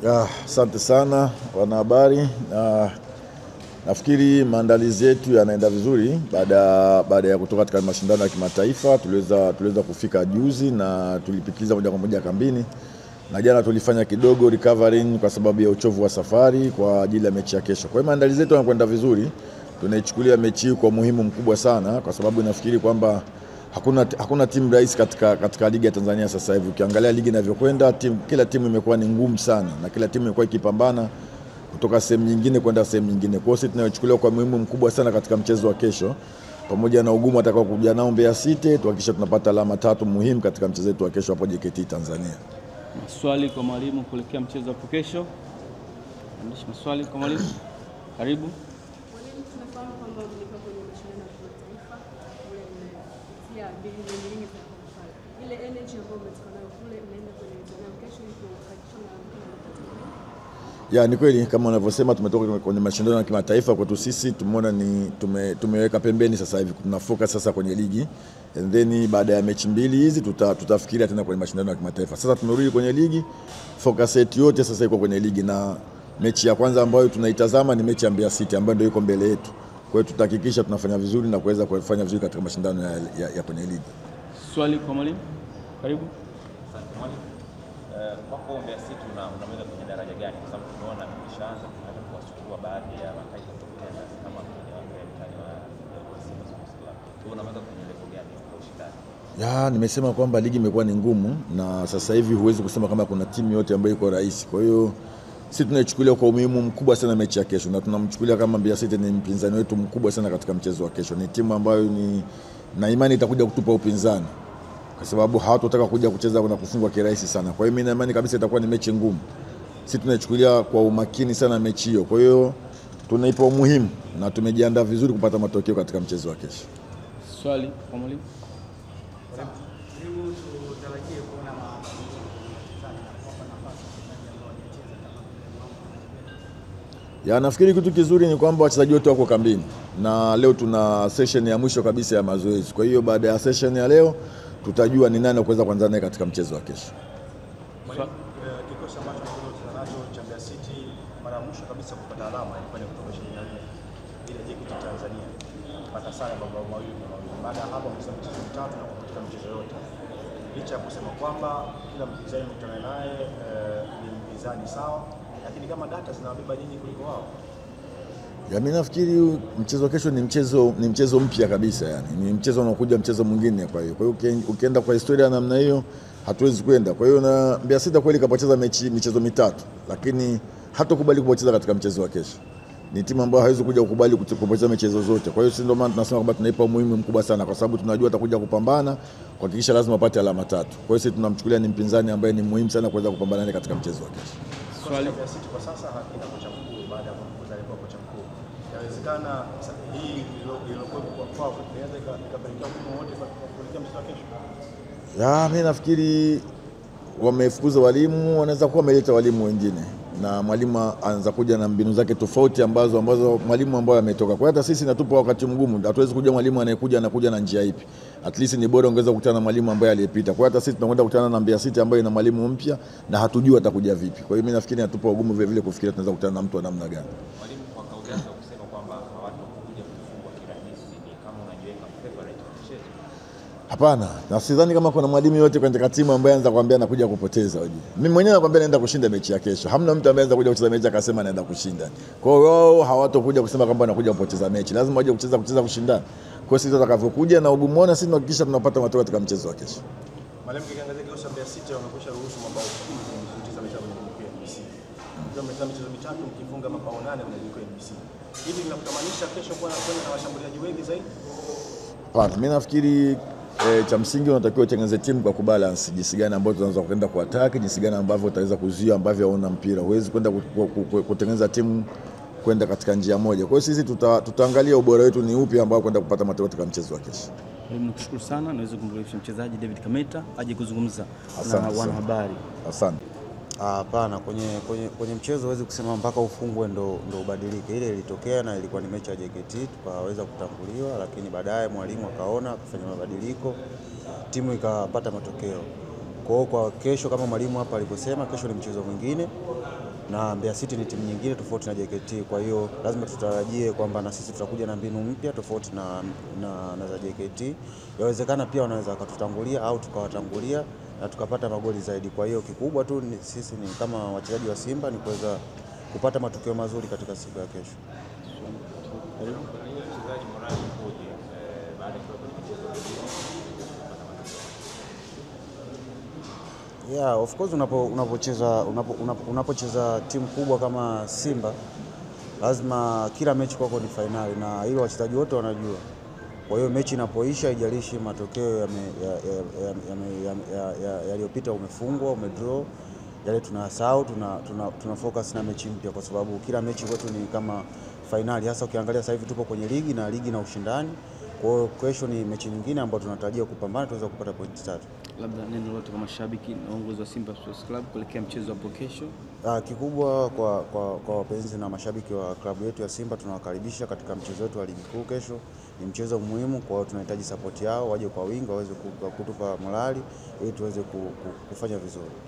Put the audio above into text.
Asante sana wanahabari. Nafikiri maandalizi yetu yanaenda vizuri baada ya kutoka katika mashindano ya kimataifa. Tuliweza kufika juzi na tulipitiliza moja kwa moja kambini, na jana tulifanya kidogo recovering kwa sababu ya uchovu wa safari kwa ajili ya mechi ya kesho. Kwa hiyo maandalizi yetu yanakwenda vizuri. Tunaichukulia mechi hii kwa muhimu mkubwa sana, kwa sababu nafikiri kwamba hakuna timu rahisi katika ligi ya Tanzania sasa hivi. Ukiangalia ligi inavyokwenda, kila timu imekuwa ni ngumu sana, na kila timu imekuwa ikipambana kutoka sehemu nyingine kwenda sehemu nyingine. Kwa hiyo sisi tunachukulia kwa muhimu mkubwa sana katika mchezo wa kesho, pamoja na ugumu atakao kuja nao Mbeya City, tuhakikisha tunapata alama 3 muhimu katika mchezo wetu wa kesho hapo JKT Tanzania. Maswali kwa mwalimu kuelekea mchezo wa kesho. Andishi maswali kwa mwalimu. Karibu. Mwalimu, tunafahamu kwamba mlikuwa kwenye mashindano ya kimataifa kule ya bilioni za pale. Ile energy ambayo umetoka nayo kule unaenda kwenye mchezo kesho hivi ukachona Ni kweli kama unavyosema, tumetoka kwenye mashindano ya kimataifa. Kwetu sisi tumeona tumeweka pembeni sasa hivi, tuna focus sasa kwenye ligi, and then baada ya mechi mbili hizi tutafikiria tena kwenye mashindano ya kimataifa. Sasa tumerudi kwenye ligi, focus yetu yote sasa iko kwenye ligi, na mechi ya kwanza ambayo tunaitazama ni mechi ya Mbeya City ambayo ndio iko mbele yetu. Kwa hiyo tutahakikisha tunafanya vizuri na kuweza kufanya vizuri katika mashindano ya kwenye ligi. Swali kwa mwalimu. Karibu. Asante mwalimu. Kwa Mbeya City unaweza kwenye daraja gani? Kwa sababu tunaona imeshaanza kuwasukua baadhi ya mataifa kutokea kama mtani wa Simba Sports Club. Unaweza kwenye level gani kwa ushindani? Nimesema kwamba ligi imekuwa ni ngumu, na sasa hivi huwezi kusema kama kuna timu yote ambayo iko rahisi. Kwa hiyo sisi tunaichukulia kwa umuhimu mkubwa sana mechi ya kesho, na tunamchukulia kama Mbeya City ni mpinzani wetu mkubwa sana katika mchezo wa kesho. Ni timu ambayo na imani itakuja kutupa upinzani, kwa sababu hawatotaka kuja kucheza na kufungwa kirahisi sana. Kwa hiyo mimi na imani kabisa itakuwa ni mechi ngumu. Sisi tunaichukulia kwa umakini sana mechi hiyo. Kwa hiyo tunaipa umuhimu na tumejiandaa vizuri kupata matokeo katika mchezo wa kesho. Swali kwa mwalimu. Nafikiri kitu kizuri ni kwamba wachezaji wote wako kambini, na leo tuna session ya mwisho kabisa ya mazoezi. Kwa hiyo baada ya session ya leo tutajua ni nani kuweza kuanza naye katika mchezo wa kesho. Kikosi ambacho tunacho cha Mbeya City mara mwisho kabisa kupata alama ilikuwa ni kutoka shindano ile JKT Tanzania. Pata sare mabao mawili. Baada ya hapo mchezo mitatu na kupata mchezo yote. Licha ya kusema kwamba kila mpinzani mkutana naye ni mpinzani sawa, lakini kama data zinawabeba nyinyi kuliko wao. Mimi nafikiri mchezo kesho ni mchezo mpya kabisa, ni mchezo unaokuja, mchezo mwingine. Kwa hiyo ukienda kwa historia namna hiyo hatuwezi kwenda. Kwa hiyo na Mbeya City kweli kapoteza michezo mitatu, lakini hatokubali kupoteza katika mchezo wa kesho. Ni timu ambayo haiwezi kuja kukubali kupoteza michezo zote. Kwa hiyo ndio maana tunasema kwamba tunaipa umuhimu mkubwa sana, kwa sababu tunajua atakuja kupambana kuhakikisha lazima apate alama 3. Kwa hiyo sisi tunamchukulia ni mpinzani ambaye ni muhimu sana kuweza kupambana naye katika mchezo wa kesho. Swali Mbeya City kwa sasa hakina kocha mkuu baada ya kumfukuza alikuwa kocha mkuu. Inawezekana hii iliyokuwa kwa inaweza ikapelekea mfumo wote kuelekea mchezo wa kesho. Mimi nafikiri wamefukuza walimu, wanaweza kuwa wameleta walimu wengine, na mwalimu anaanza kuja na mbinu zake tofauti ambazo mwalimu ambaye ametoka. Kwa hiyo hata sisi natupa wakati mgumu, hatuwezi kujua mwalimu anakuja na njia ipi. At least ni bora ungeweza kukutana na mwalimu ambaye aliyepita. Kwa hiyo hata sisi tunakwenda kukutana na Mbeya City ambaye ina mwalimu mpya na hatujui atakuja vipi. Kwa hiyo mimi nafikiri natupa ugumu vile vile kufikiria tunaweza kukutana na mtu wa namna gani. Mwalimu, kwa kauli yako kusema kwamba hawatakuja kufungwa kirahisi, ni kama unajiweka favorite kwa mchezo? Hapana, na sidhani kama kuna mwalimu yote kwenye timu ambaye anaweza kuambia anakuja kupoteza. Mimi mwenyewe nakwambia naenda kushinda mechi ya kesho. Hamna mtu ambaye anaweza kuja kucheza mechi akasema anaenda kushinda. Kwa hiyo wao hawatakuja kusema kwamba anakuja kupoteza mechi. Lazima waje kucheza kushindana. Kwa hiyo sisi tutakavyokuja na ugumu wao, sisi tunahakikisha tunapata matokeo katika mchezo wa kesho. Mwalimu, kiangalia kikosi cha Mbeya City wamekwisha ruhusu mabao 10 kwenye mchezo kwenye NBC. Ndio mmecheza michezo mitatu mkifunga mabao 8 kwenye NBC. Hivi linakutamanisha kesho kuwa na washambuliaji wengi zaidi? Hapana, mimi nafikiri cha msingi unatakiwa utengeneze timu kwa kubalance jinsi gani ambayo tunaweza kwenda kwa attack, jinsi gani ambavyo utaweza kuzuia ambavyo hauna mpira. Huwezi kwenda kutengeneza timu kwenda katika njia moja. Kwa hiyo sisi tutaangalia ubora wetu ni upi ambao kwenda kupata matokeo katika mchezo wa kesho. Mimi nakushukuru sana, naweza kumkaribisha mchezaji David Kameta aje kuzungumza na wanahabari. Asante. Hapana, kwenye mchezo huwezi kusema mpaka ufungwe ndo ubadilike. Ile ilitokea na ilikuwa ni mechi ya JKT, tukaweza kutanguliwa, lakini baadaye mwalimu akaona akafanya mabadiliko, timu ikapata matokeo. Kwa kesho kama mwalimu hapa alivyosema, kesho ni mchezo mwingine. na Mbeya City ni timu nyingine tofauti na JKT. Kwa hiyo lazima tutarajie kwamba na sisi tutakuja na mbinu mpya tofauti na za JKT. Yawezekana pia wanaweza wakatutangulia au tukawatangulia na tukapata magoli zaidi. Kwa hiyo kikubwa tu sisi ni kama wachezaji wa Simba ni kuweza kupata matokeo mazuri katika siku ya kesho. Mchezaji morali ukoje baada ya kwenye michezo hii? Yeah, of course unapocheza timu kubwa kama Simba lazima kila mechi kwako ni fainali, na hilo wachezaji wote wanajua. Kwa hiyo mechi inapoisha, haijalishi matokeo yaliyopita, umefungwa, umedraw, yale tunasahau, tuna focus na mechi mpya, kwa sababu kila mechi kwetu ni kama fainali. Hasa ukiangalia sasa hivi tupo kwenye ligi na ushindani. Kwa hiyo kesho ni mechi nyingine ambayo tunatarajia kupambana, tuweza kupata pointi 3. Labda neno lolote kwa mashabiki na uongozi wa Simba Sports Club kuelekea mchezo hapo kesho? Kikubwa kwa wapenzi na mashabiki wa klabu yetu ya Simba, tunawakaribisha katika mchezo wetu wa ligi kuu kesho. Ni mchezo muhimu, kwa hiyo tunahitaji support yao, waje kwa wingi waweze kutupa morali ili tuweze kufanya vizuri.